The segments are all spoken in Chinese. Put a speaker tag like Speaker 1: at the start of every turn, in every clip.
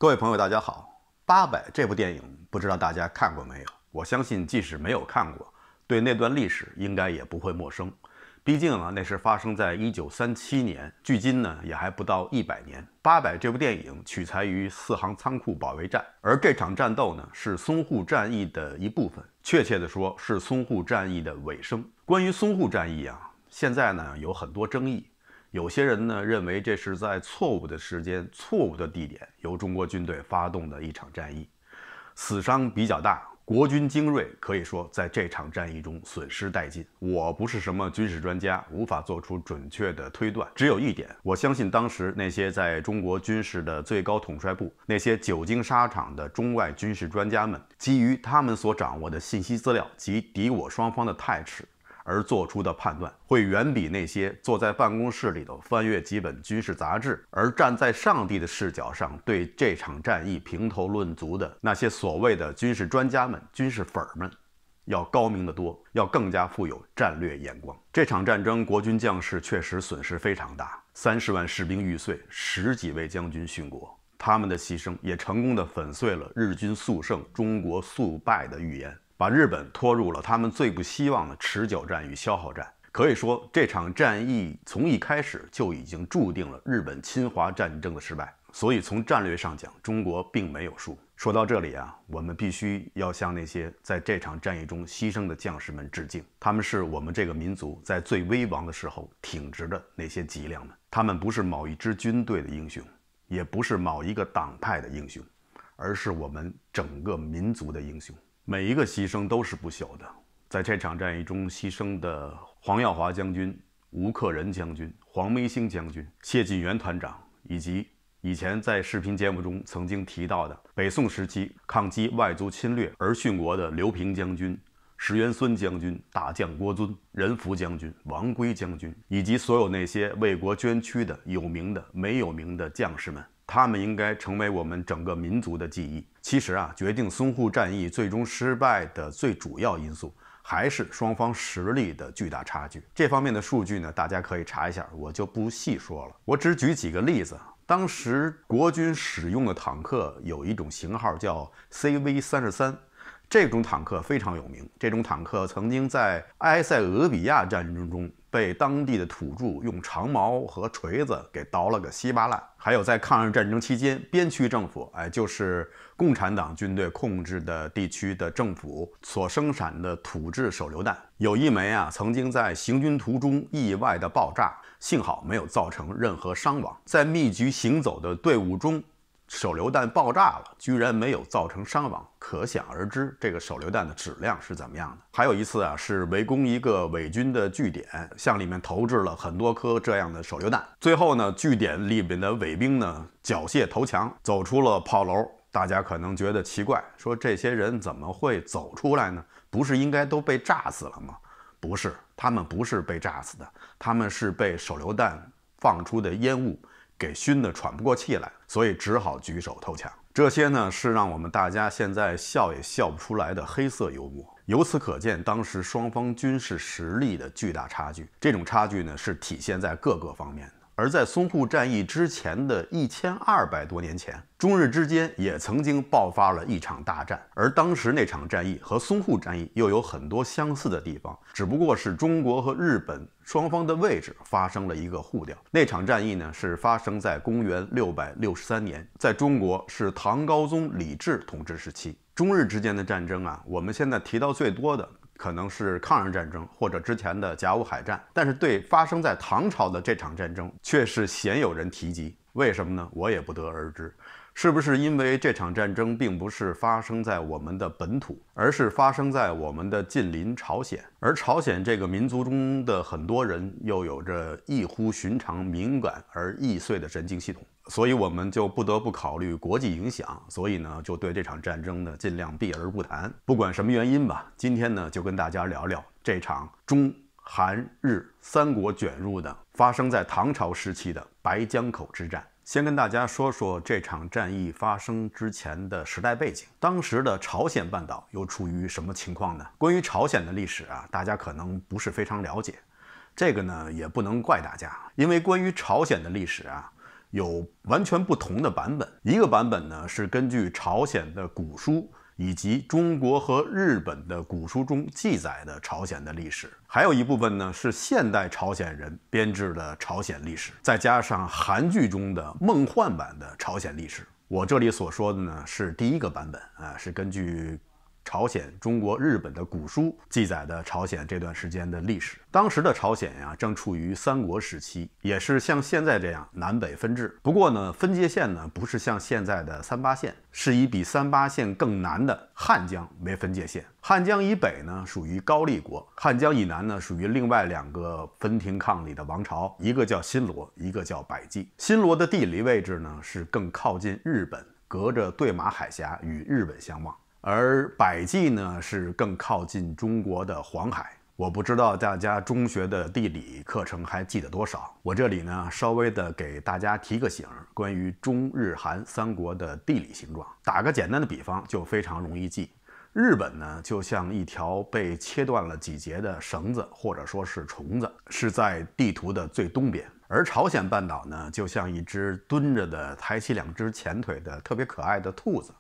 Speaker 1: 各位朋友，大家好。《800》这部电影，不知道大家看过没有？我相信，即使没有看过，对那段历史应该也不会陌生。毕竟啊，那是发生在1937年，距今呢也还不到100年。《800》这部电影取材于四行仓库保卫战，而这场战斗呢是淞沪战役的一部分，确切的说是淞沪战役的尾声。关于淞沪战役啊，现在呢有很多争议。有些人呢认为这是在错误的时间、错误的地点由中国军队发动的一场战役，死伤比较大，国军精锐可以说在这场战役中损失殆尽。我不是什么军事专家，无法做出准确的推断。只有一点，我相信当时那些在中国军事的最高统帅部、那些久经沙场的中外军事专家们，基于他们所掌握的信息资料及敌我双方的态势而做出的判断，会远比那些坐在办公室里头翻阅几本军事杂志，而站在上帝的视角上对这场战役评头论足的那些所谓的军事专家们、军事粉们要高明得多，要更加富有战略眼光。这场战争，国军将士确实损失非常大，30万士兵玉碎，10几位将军殉国。他们的牺牲也成功地粉碎了日军速胜、中国速败的预言，把日本拖入了他们最不希望的持久战与消耗战。可以说，这场战役从一开始就已经注定了日本侵华战争的失败。所以从战略上讲，中国并没有输。说到这里啊，我们必须要向那些在这场战役中牺牲的将士们致敬，他们是我们这个民族在最危亡的时候挺直的那些脊梁们。他们不是某一支军队的英雄，也不是某一个党派的英雄，而是我们整个民族的英雄。每一个牺牲都是不朽的。在这场战役中牺牲的黄耀华将军、吴克仁将军、黄梅兴将军、谢晋元团长，以及以前在视频节目中曾经提到的北宋时期抗击外族侵略而殉国的刘平将军、石元孙将军、大将郭遵、任福将军、王圭将军，以及所有那些为国捐躯的有名的、没有名的将士们，他们应该成为我们整个民族的记忆。其实啊，决定淞沪战役最终失败的最主要因素还是双方实力的巨大差距。这方面的数据呢，大家可以查一下，我就不细说了。我只举几个例子。当时国军使用的坦克有一种型号叫 CV-33，这种坦克非常有名。这种坦克曾经在埃塞俄比亚战争中被当地的土著用长矛和锤子给捣了个稀巴烂。还有在抗日战争期间，边区政府，就是共产党军队控制的地区的政府所生产的土制手榴弹，有一枚曾经在行军途中意外的爆炸，幸好没有造成任何伤亡。在密集行走的队伍中，手榴弹爆炸了，居然没有造成伤亡，可想而知这个手榴弹的质量是怎么样的。还有一次是围攻一个伪军的据点，向里面投掷了很多颗这样的手榴弹，最后呢，据点里面的伪兵呢缴械投降，走出了炮楼。大家可能觉得奇怪，说这些人怎么会走出来呢？不是应该都被炸死了吗？不是，他们不是被炸死的，他们是被手榴弹放出的烟雾给熏得喘不过气来，所以只好举手投降。这些呢是让我们大家现在笑也笑不出来的黑色幽默。由此可见，当时双方军事实力的巨大差距。这种差距呢是体现在各个方面的。而在淞沪战役之前的1200多年前，中日之间也曾经爆发了一场大战，而当时那场战役和淞沪战役又有很多相似的地方，只不过是中国和日本双方的位置发生了一个互调。那场战役呢是发生在公元663年，在中国是唐高宗李治统治时期。中日之间的战争我们现在提到最多的可能是抗日战争或者之前的甲午海战，但是对发生在唐朝的这场战争却是鲜有人提及。为什么呢？我也不得而知。是不是因为这场战争并不是发生在我们的本土，而是发生在我们的近邻朝鲜？而朝鲜这个民族中的很多人又有着异乎寻常、敏感而易碎的神经系统，所以我们就不得不考虑国际影响，所以呢，就对这场战争呢尽量避而不谈。不管什么原因吧，今天呢就跟大家聊聊这场中韩日三国卷入的发生在唐朝时期的白江口之战。先跟大家说说这场战役发生之前的时代背景。当时的朝鲜半岛又处于什么情况呢？关于朝鲜的历史大家可能不是非常了解，这个呢也不能怪大家，因为关于朝鲜的历史有完全不同的版本。一个版本呢是根据朝鲜的古书以及中国和日本的古书中记载的朝鲜的历史，还有一部分呢是现代朝鲜人编制的朝鲜历史，再加上韩剧中的梦幻版的朝鲜历史。我这里所说的呢是第一个版本是根据朝鲜、中国、日本的古书记载的朝鲜这段时间的历史。当时的朝鲜呀，正处于三国时期，也是像现在这样南北分治。不过呢，分界线呢不是像现在的三八线，是以比三八线更南的汉江为分界线。汉江以北呢属于高丽国，汉江以南呢属于另外2个分庭抗礼的王朝，一个叫新罗，一个叫百济。新罗的地理位置呢是更靠近日本，隔着对马海峡与日本相望。而百济呢是更靠近中国的黄海。我不知道大家中学的地理课程还记得多少，我这里呢稍微的给大家提个醒，关于中日韩三国的地理形状。打个简单的比方就非常容易记，日本呢就像一条被切断了几节的绳子，或者说是虫子，是在地图的最东边。而朝鲜半岛呢就像一只蹲着的抬起2只前腿的特别可爱的兔子，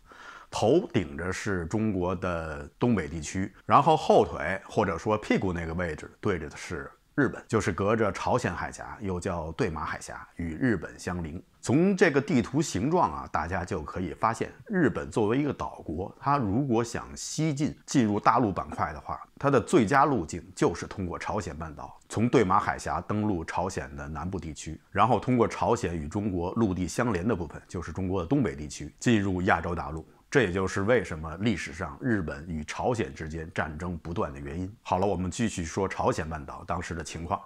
Speaker 1: 头顶着是中国的东北地区，然后后腿或者说屁股那个位置对着的是日本，就是隔着朝鲜海峡，又叫对马海峡，与日本相邻。从这个地图形状大家就可以发现，日本作为一个岛国，它如果想西进入大陆板块的话，它的最佳路径就是通过朝鲜半岛，从对马海峡登陆朝鲜的南部地区，然后通过朝鲜与中国陆地相连的部分，就是中国的东北地区，进入亚洲大陆。这也就是为什么历史上日本与朝鲜之间战争不断的原因。好了，我们继续说朝鲜半岛当时的情况。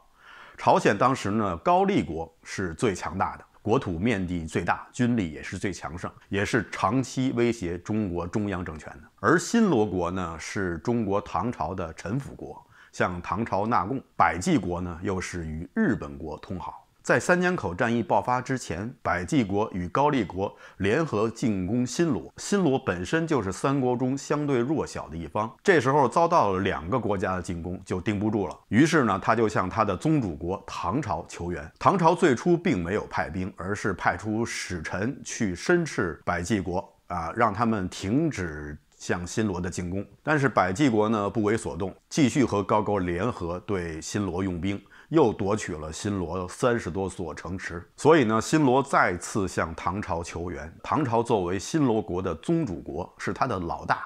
Speaker 1: 朝鲜当时呢，高丽国是最强大的，国土面积最大，军力也是最强盛，也是长期威胁中国中央政权的。而新罗国呢，是中国唐朝的臣服国，向唐朝纳贡。百济国呢，又是与日本国通好。在三江口战役爆发之前，百济国与高丽国联合进攻新罗。新罗本身就是三国中相对弱小的一方，这时候遭到了2个国家的进攻，就盯不住了。于是呢，他就向他的宗主国唐朝求援。唐朝最初并没有派兵，而是派出使臣去申斥百济国让他们停止向新罗的进攻。但是百济国呢不为所动，继续和高句联合对新罗用兵，又夺取了新罗30多座城池。所以呢，新罗再次向唐朝求援。唐朝作为新罗国的宗主国，是他的老大，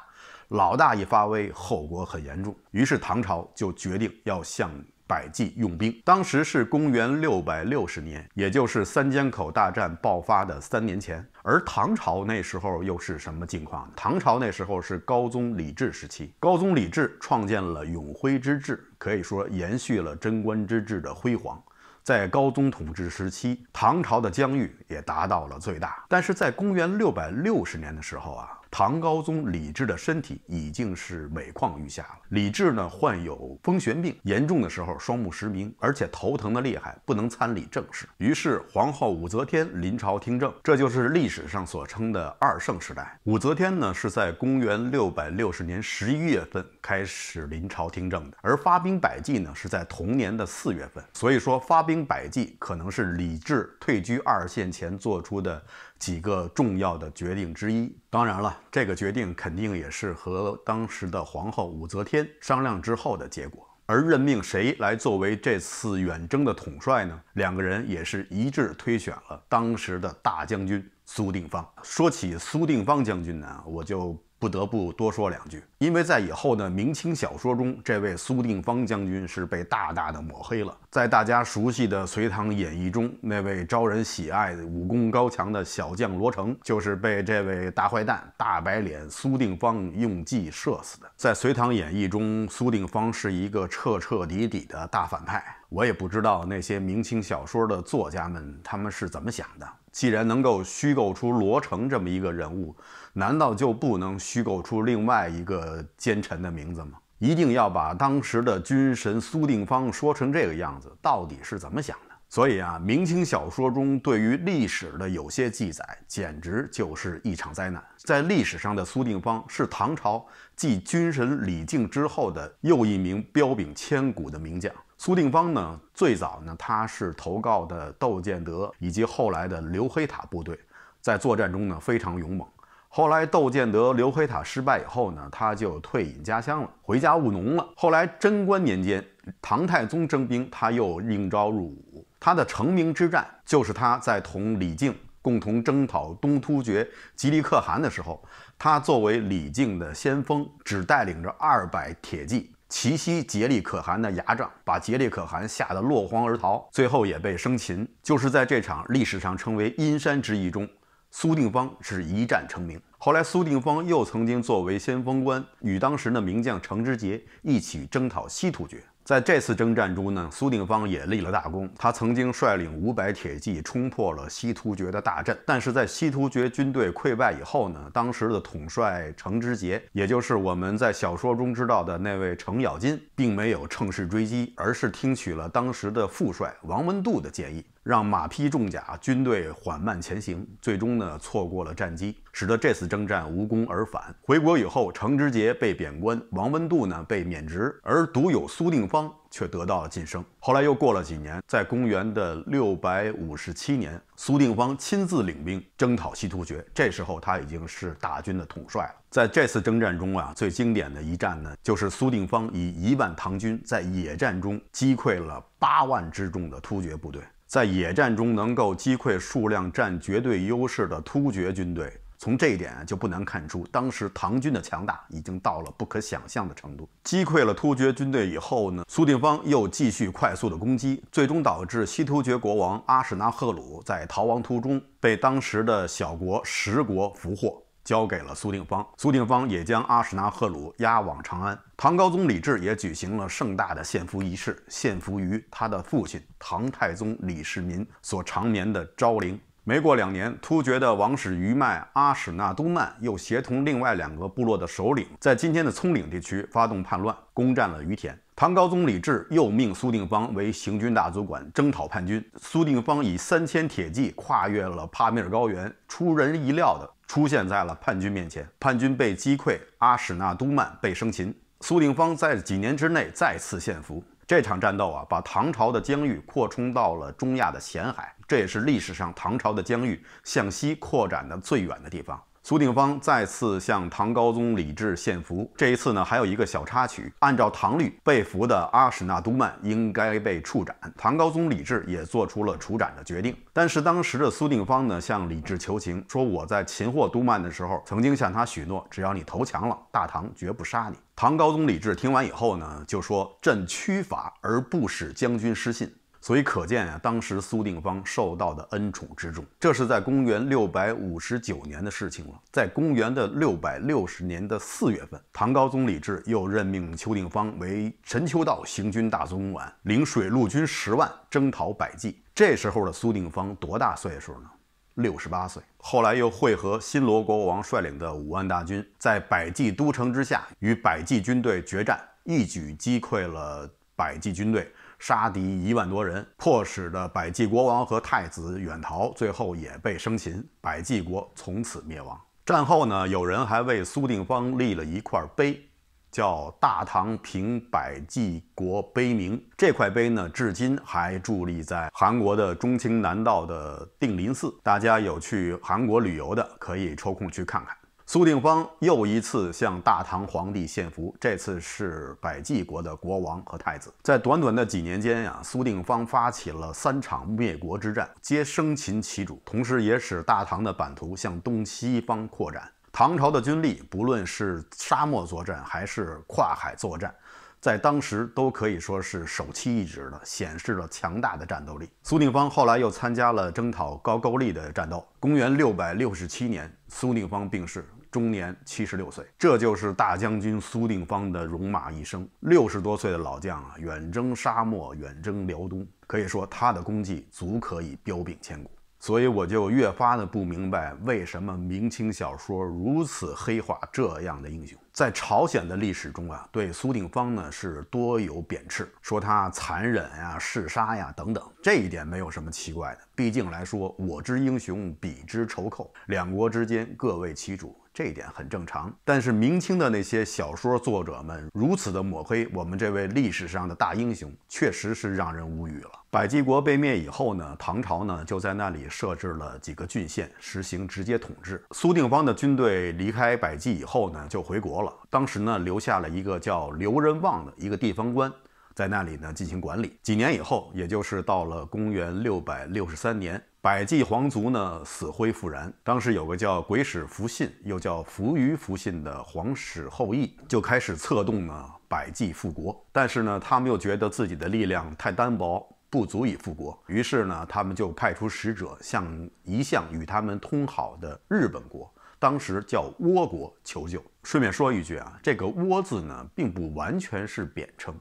Speaker 1: 老大一发威，后果很严重。于是唐朝就决定要向百济用兵。当时是公元660年，也就是三江口大战爆发的3年前。而唐朝那时候又是什么境况呢？唐朝那时候是高宗李治时期，高宗李治创建了永徽之治，可以说延续了贞观之治的辉煌。在高宗统治时期，唐朝的疆域也达到了最大。但是在公元660年的时候唐高宗李治的身体已经是每况愈下了。李治呢患有风眩病，严重的时候双目失明，而且头疼的厉害，不能参理政事。于是皇后武则天临朝听政，这就是历史上所称的2圣时代。武则天呢是在公元660年11月份开始临朝听政的，而发兵百济呢是在同年的4月份。所以说发兵百济可能是李治退居2线前做出的几个重要的决定之一。当然了，这个决定肯定也是和当时的皇后武则天商量之后的结果。而任命谁来作为这次远征的统帅呢？2个人也是一致推选了当时的大将军苏定方。说起苏定方将军呢，我就不得不多说2句，因为在以后的明清小说中，这位苏定方将军是被大大的抹黑了。在大家熟悉的《隋唐演义》中，那位招人喜爱、武功高强的小将罗成，就是被这位大坏蛋、大白脸苏定方用计射死的。在《隋唐演义》中，苏定方是一个彻彻底底的大反派。我也不知道那些明清小说的作家们他们是怎么想的。既然能够虚构出罗成这么一个人物，难道就不能虚构出另外一个奸臣的名字吗？一定要把当时的军神苏定方说成这个样子，到底是怎么想的？所以啊，明清小说中对于历史的有些记载，简直就是一场灾难。在历史上的苏定方是唐朝继军神李靖之后的又一名彪炳千古的名将。苏定方呢，最早呢，他是投靠的窦建德以及后来的刘黑塔部队，在作战中呢非常勇猛。后来窦建德、刘黑塔失败以后呢，他就退隐家乡了，回家务农了。后来贞观年间，唐太宗征兵，他又应召入伍。他的成名之战就是他在同李靖共同征讨东突厥吉利可汗的时候，他作为李靖的先锋，只带领着200铁骑奇袭颉利可汗的牙帐，把颉利可汗吓得落荒而逃，最后也被生擒。就是在这场历史上称为阴山之役中，苏定方是一战成名。后来苏定方又曾经作为先锋官，与当时的名将程之节一起征讨西突厥。在这次征战中呢，苏定方也立了大功。他曾经率领500铁骑冲破了西突厥的大阵，但是在西突厥军队溃败以后呢，当时的统帅程之节，也就是我们在小说中知道的那位程咬金，并没有乘势追击，而是听取了当时的副帅王文度的建议，让马匹重甲，军队缓慢前行，最终呢错过了战机，使得这次征战无功而返。回国以后，程之节被贬官，王文度呢被免职，而独有苏定方却得到了晋升。后来又过了几年，在公元的657年，苏定方亲自领兵征讨西突厥，这时候他已经是大军的统帅了。在这次征战中啊，最经典的一战呢，就是苏定方以1万唐军在野战中击溃了8万之众的突厥部队。在野战中能够击溃数量占绝对优势的突厥军队，从这一点就不难看出，当时唐军的强大已经到了不可想象的程度。击溃了突厥军队以后呢，苏定方又继续快速的攻击，最终导致西突厥国王阿史那赫鲁在逃亡途中被当时的小国十国俘获，交给了苏定方。苏定方也将阿史那赫鲁押往长安。唐高宗李治也举行了盛大的献俘仪式，献俘于他的父亲唐太宗李世民所长眠的昭陵。没过2年，突厥的王室余脉阿史那都曼又协同另外2个部落的首领，在今天的葱岭地区发动叛乱，攻占了于田。唐高宗李治又命苏定方为行军大总管，征讨叛军。苏定方以3000铁骑跨越了帕米尔高原，出人意料的出现在了叛军面前。叛军被击溃，阿史那都曼被生擒。苏定方在几年之内再次献俘。这场战斗啊，把唐朝的疆域扩充到了中亚的咸海，这也是历史上唐朝的疆域向西扩展的最远的地方。苏定方再次向唐高宗李治献俘，这一次呢还有一个小插曲，按照唐律，被俘的阿史那都曼应该被处斩，唐高宗李治也做出了处斩的决定。但是当时的苏定方呢向李治求情，说我在擒获都曼的时候，曾经向他许诺，只要你投降了，大唐绝不杀你。唐高宗李治听完以后呢，就说朕屈法而不使将军失信。所以可见啊，当时苏定方受到的恩宠之重。这是在公元659年的事情了。在公元的660年的4月份，唐高宗李治又任命邱定方为神丘道行军大总管，领水陆军10万，征讨百济。这时候的苏定方多大岁数呢？68岁。后来又会合新罗国王率领的5万大军，在百济都城之下与百济军队决战，一举击溃了百济军队，杀敌1万多人，迫使的百济国王和太子远逃，最后也被生擒，百济国从此灭亡。战后呢，有人还为苏定方立了一块碑，叫大唐平百济国碑铭。这块碑呢，至今还伫立在韩国的中清南道的定林寺。大家有去韩国旅游的，可以抽空去看看。苏定方又一次向大唐皇帝献俘，这次是百济国的国王和太子。在短短的几年间呀，苏定方发起了3场灭国之战，皆生擒其主，同时也使大唐的版图向东西方扩展。唐朝的军力，不论是沙漠作战还是跨海作战，在当时都可以说是首屈一指的，显示了强大的战斗力。苏定方后来又参加了征讨高句丽的战斗。公元667年，苏定方病逝，终年76岁。这就是大将军苏定方的戎马一生。60多岁的老将啊，远征沙漠，远征辽东，可以说他的功绩足可以彪炳千古。所以我就越发的不明白，为什么明清小说如此黑化这样的英雄。在朝鲜的历史中啊，对苏定方呢是多有贬斥，说他残忍呀、嗜杀呀等等，这一点没有什么奇怪的。毕竟来说，我之英雄，彼之仇寇，两国之间各为其主，这一点很正常。但是明清的那些小说作者们如此的抹黑我们这位历史上的大英雄，确实是让人无语了。百济国被灭以后呢，唐朝呢就在那里设置了几个郡县，实行直接统治。苏定方的军队离开百济以后呢，就回国了。当时呢，留下了一个叫刘仁旺的一个地方官，在那里呢进行管理。几年以后，也就是到了公元663年，百济皇族呢死灰复燃。当时有个叫鬼使福信，又叫扶余福信的皇室后裔，就开始策动呢百济复国。但是呢，他们又觉得自己的力量太单薄，不足以复国，于是呢，他们就派出使者向一向与他们通好的日本国，当时叫倭国求救。顺便说一句啊，这个倭字呢，并不完全是贬称。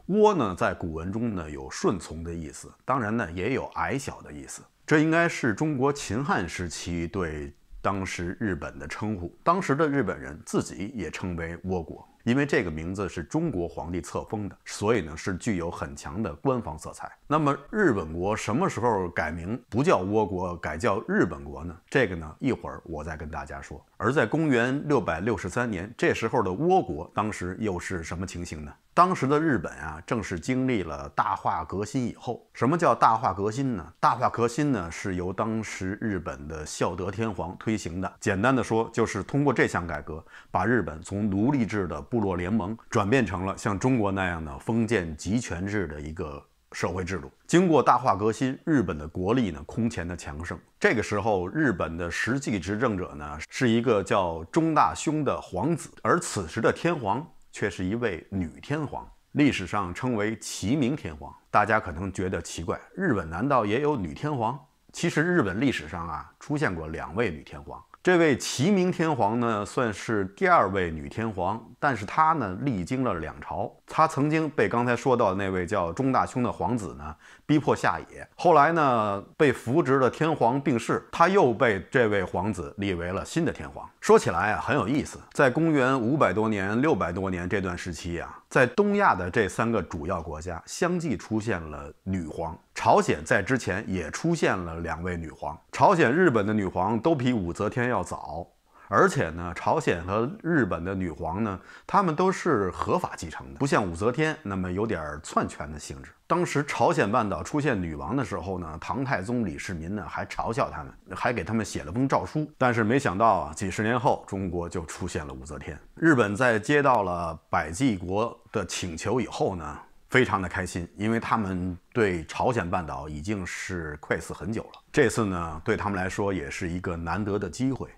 Speaker 1: 倭呢，在古文中呢有顺从的意思，当然呢也有矮小的意思。这应该是中国秦汉时期对当时日本的称呼。当时的日本人自己也称为倭国。因为这个名字是中国皇帝册封的，所以呢是具有很强的官方色彩。那么日本国什么时候改名不叫倭国，改叫日本国呢？这个呢一会儿我再跟大家说。而在公元663年，这时候的倭国当时又是什么情形呢？当时的日本啊，正是经历了大化革新以后。什么叫大化革新呢？大化革新呢是由当时日本的孝德天皇推行的。简单的说，就是通过这项改革，把日本从奴隶制的部落联盟转变成了像中国那样的封建集权制的一个社会制度。经过大化革新，日本的国力呢空前的强盛。这个时候，日本的实际执政者呢是一个叫中大兄的皇子，而此时的天皇却是一位女天皇，历史上称为齐明天皇。大家可能觉得奇怪，日本难道也有女天皇？其实日本历史上啊出现过2位女天皇。这位齐明天皇呢，算是第2位女天皇，但是她呢历经了2朝。她曾经被刚才说到的那位叫中大兄的皇子呢逼迫下野，后来呢被扶植的天皇病逝，他又被这位皇子立为了新的天皇。说起来啊很有意思，在公元500多年、600多年这段时期啊，在东亚的这3个主要国家相继出现了女皇。朝鲜在之前也出现了2位女皇，朝鲜、日本的女皇都比武则天要早，而且呢，朝鲜和日本的女皇呢，她们都是合法继承的，不像武则天那么有点篡权的性质。当时朝鲜半岛出现女王的时候呢，唐太宗李世民呢还嘲笑他们，还给他们写了封诏书。但是没想到啊，几十年后，中国就出现了武则天。日本在接到了百济国的请求以后呢，非常的开心，因为他们对朝鲜半岛已经是窥伺很久了。这次呢，对他们来说也是一个难得的机会。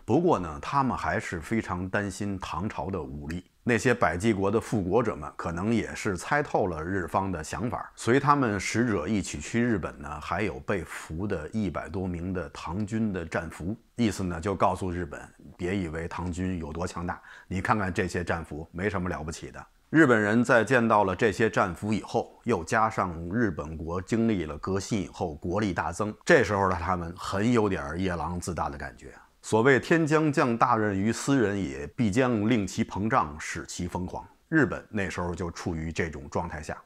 Speaker 1: 不过呢，他们还是非常担心唐朝的武力。那些百济国的复国者们可能也是猜透了日方的想法，随他们使者一起去日本呢，还有被俘的100多名的唐军的战俘。意思呢，就告诉日本，别以为唐军有多强大，你看看这些战俘，没什么了不起的。日本人在见到了这些战俘以后，又加上日本国经历了革新以后国力大增，这时候的他们很有点夜郎自大的感觉。所谓天将降大任于斯人也，必将令其膨胀，使其疯狂。日本那时候就处于这种状态下，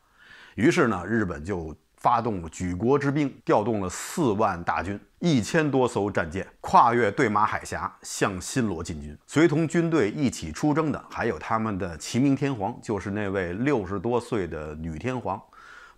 Speaker 1: 于是呢，日本就发动了举国之兵，调动了4万大军，1000多艘战舰，跨越对马海峡，向新罗进军。随同军队一起出征的，还有他们的齐明天皇，就是那位60多岁的女天皇。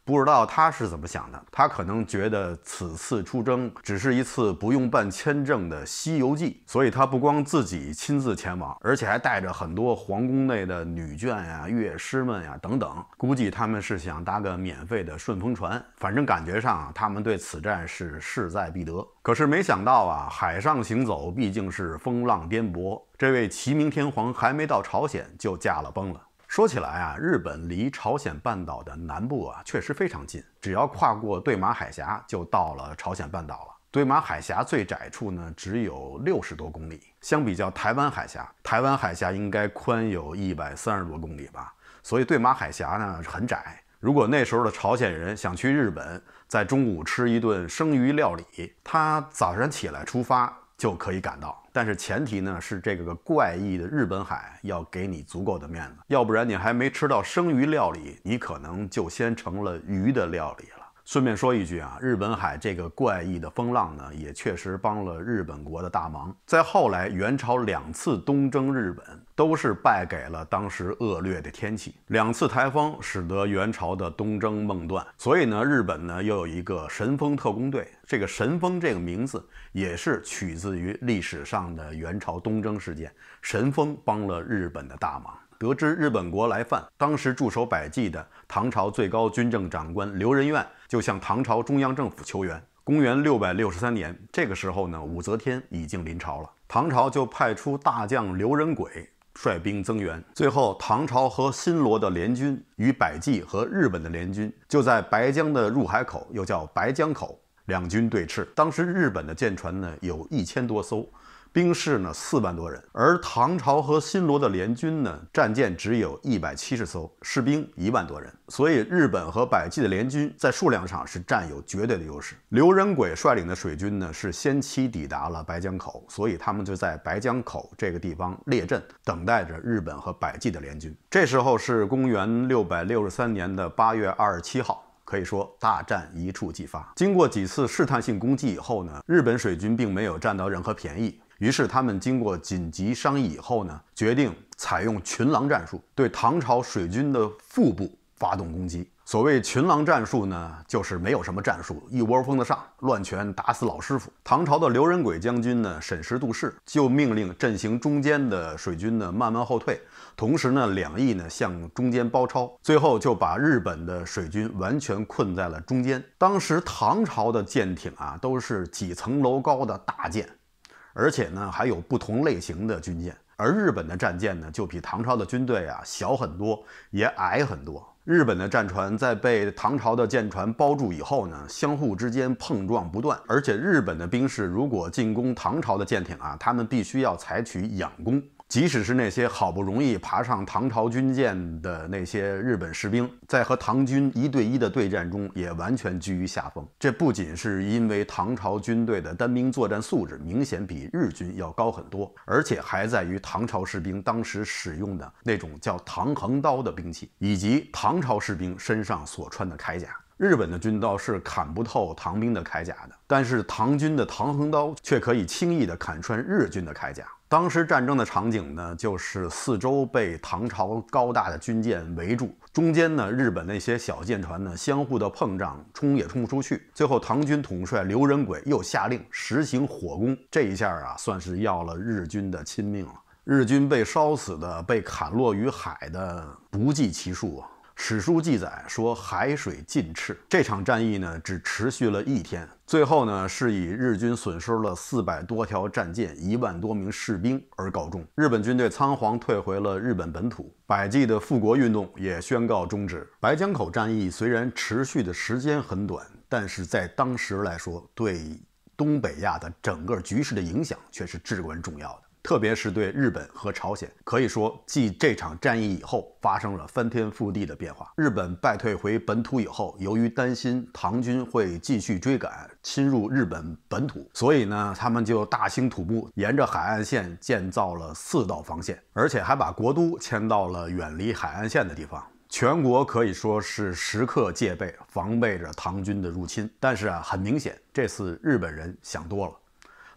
Speaker 1: 不知道他是怎么想的，他可能觉得此次出征只是一次不用办签证的西游记，所以他不光自己亲自前往，而且还带着很多皇宫内的女眷呀、乐师们呀等等。估计他们是想搭个免费的顺风船，反正感觉上他们对此战是势在必得。可是没想到啊，海上行走毕竟是风浪颠簸，这位齐明天皇还没到朝鲜就驾了崩了。说起来啊，日本离朝鲜半岛的南部啊确实非常近，只要跨过对马海峡就到了朝鲜半岛了。对马海峡最窄处呢只有60多公里，相比较台湾海峡，台湾海峡应该宽有130多公里吧，所以对马海峡呢很窄。如果那时候的朝鲜人想去日本，在中午吃一顿生鱼料理，他早上起来出发就可以赶到。但是前提呢是这个怪异的日本海要给你足够的面子，要不然你还没吃到生鱼料理，你可能就先成了鱼的料理了。顺便说一句啊，日本海这个怪异的风浪呢，也确实帮了日本国的大忙。在后来元朝2次东征日本，都是败给了当时恶劣的天气。2次台风使得元朝的东征梦断，所以呢，日本呢又有一个神风特工队。这个神风这个名字也是取自于历史上的元朝东征事件，神风帮了日本的大忙。得知日本国来犯，当时驻守百济的唐朝最高军政长官刘仁愿就向唐朝中央政府求援。公元663年，这个时候呢，武则天已经临朝了，唐朝就派出大将刘仁轨率兵增援。最后，唐朝和新罗的联军与百济和日本的联军就在白江的入海口，又叫白江口，两军对峙。当时日本的舰船呢有1000多艘，兵士呢4万多人，而唐朝和新罗的联军呢，战舰只有170艘，士兵1万多人，所以日本和百济的联军在数量上是占有绝对的优势。刘仁轨率领的水军呢，是先期抵达了白江口，所以他们就在白江口这个地方列阵，等待着日本和百济的联军。这时候是公元663年的8月27号。可以说大战一触即发。经过几次试探性攻击以后呢，日本水军并没有占到任何便宜，于是他们经过紧急商议以后呢，决定采用群狼战术，对唐朝水军的腹部发动攻击。所谓群狼战术呢，就是没有什么战术，一窝蜂的上，乱拳打死老师傅。唐朝的刘仁轨将军呢，审时度势，就命令阵型中间的水军呢慢慢后退，同时呢2翼呢向中间包抄，最后就把日本的水军完全困在了中间。当时唐朝的舰艇啊，都是几层楼高的大舰，而且呢还有不同类型的军舰，而日本的战舰呢就比唐朝的军队啊小很多，也矮很多。日本的战船在被唐朝的舰船包住以后呢，相互之间碰撞不断，而且日本的兵士如果进攻唐朝的舰艇啊，他们必须要采取仰攻。即使是那些好不容易爬上唐朝军舰的那些日本士兵，在和唐军1对1的对战中也完全居于下风。这不仅是因为唐朝军队的单兵作战素质明显比日军要高很多，而且还在于唐朝士兵当时使用的那种叫唐横刀的兵器，以及唐朝士兵身上所穿的铠甲。日本的军刀是砍不透唐兵的铠甲的，但是唐军的唐横刀却可以轻易地砍穿日军的铠甲。当时战争的场景呢，就是四周被唐朝高大的军舰围住，中间呢，日本那些小舰船呢相互的碰撞，冲也冲不出去。最后，唐军统帅刘仁轨又下令实行火攻，这一下啊，算是要了日军的亲命了。日军被烧死的、被砍落于海的不计其数啊。史书记载说海水尽赤。这场战役呢只持续了1天，最后呢是以日军损失了400多条战舰、1万多名士兵而告终。日本军队仓皇退回了日本本土，百济的复国运动也宣告终止。白江口战役虽然持续的时间很短，但是在当时来说，对东北亚的整个局势的影响却是至关重要的。特别是对日本和朝鲜，可以说继这场战役以后发生了翻天覆地的变化。日本败退回本土以后，由于担心唐军会继续追赶侵入日本本土，所以呢他们就大兴土木，沿着海岸线建造了4道防线，而且还把国都迁到了远离海岸线的地方。全国可以说是时刻戒备，防备着唐军的入侵。但是啊，很明显这次日本人想多了，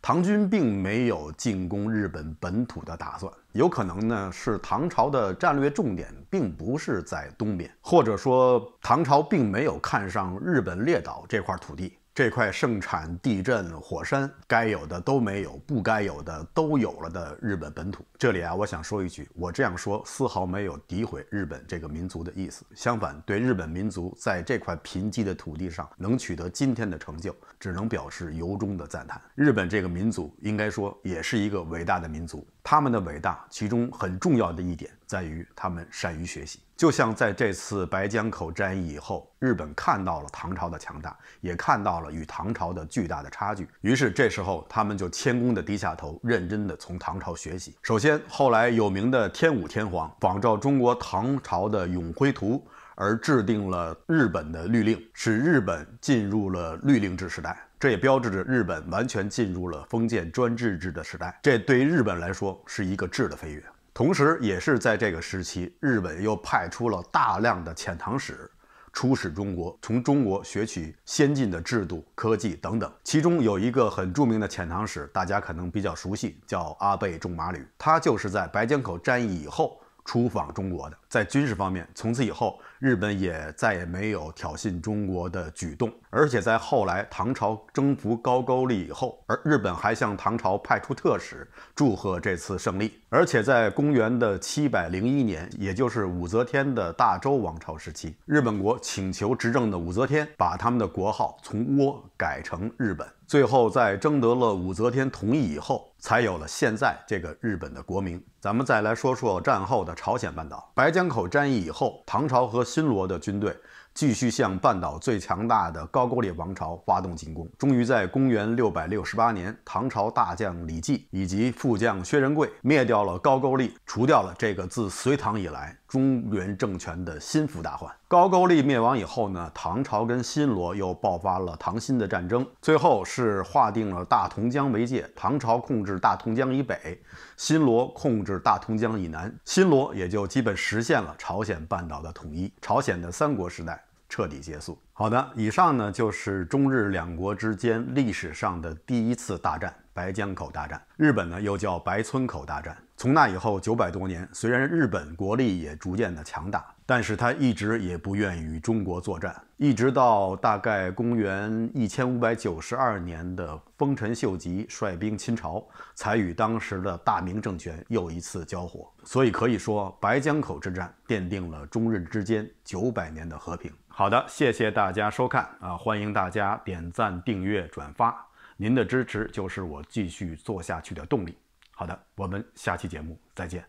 Speaker 1: 唐军并没有进攻日本本土的打算，有可能呢是唐朝的战略重点并不是在东边，或者说唐朝并没有看上日本列岛这块土地。这块盛产地震、火山，该有的都没有，不该有的都有了的日本本土。这里啊，我想说一句，我这样说丝毫没有诋毁日本这个民族的意思，相反，对日本民族在这块贫瘠的土地上能取得今天的成就，只能表示由衷的赞叹。日本这个民族应该说也是一个伟大的民族，他们的伟大其中很重要的一点在于他们善于学习。就像在这次白江口战役以后，日本看到了唐朝的强大，也看到了与唐朝的巨大的差距，于是这时候他们就谦恭地低下头，认真地从唐朝学习。首先，后来有名的天武天皇仿照中国唐朝的永徽图而制定了日本的律令，使日本进入了律令制时代。这也标志着日本完全进入了封建专制制的时代，这对于日本来说是一个质的飞跃。同时，也是在这个时期，日本又派出了大量的遣唐使出使中国，从中国学取先进的制度、科技等等。其中有一个很著名的遣唐使，大家可能比较熟悉，叫阿倍仲麻吕，他就是在白江口战役以后出访中国的。在军事方面，从此以后日本也再也没有挑衅中国的举动，而且在后来唐朝征服高句丽以后，日本还向唐朝派出特使祝贺这次胜利。而且在公元的701年，也就是武则天的大周王朝时期，日本国请求执政的武则天把他们的国号从倭改成日本。最后在征得了武则天同意以后，才有了现在这个日本的国名。咱们再来说说战后的朝鲜半岛。白江口战役以后，唐朝和新罗的军队继续向半岛最强大的高句丽王朝发动进攻。终于在公元668年，唐朝大将李继以及副将薛仁贵灭掉了高句丽，除掉了这个自隋唐以来中原政权的心腹大患。高句丽灭亡以后呢，唐朝跟新罗又爆发了唐新的战争，最后是划定了大同江为界，唐朝控制大同江以北，新罗控制大同江以南，新罗也就基本实现了朝鲜半岛的统一，朝鲜的三国时代彻底结束。好的，以上呢就是中日两国之间历史上的第一次大战——白江口大战。日本呢又叫白村口大战。从那以后900多年，虽然日本国力也逐渐的强大，但是他一直也不愿与中国作战，一直到大概公元1592年的丰臣秀吉率兵侵朝，才与当时的大明政权又一次交火。所以可以说，白江口之战奠定了中日之间900年的和平。好的，谢谢大家收看欢迎大家点赞、订阅、转发，您的支持就是我继续做下去的动力。好的，我们下期节目再见。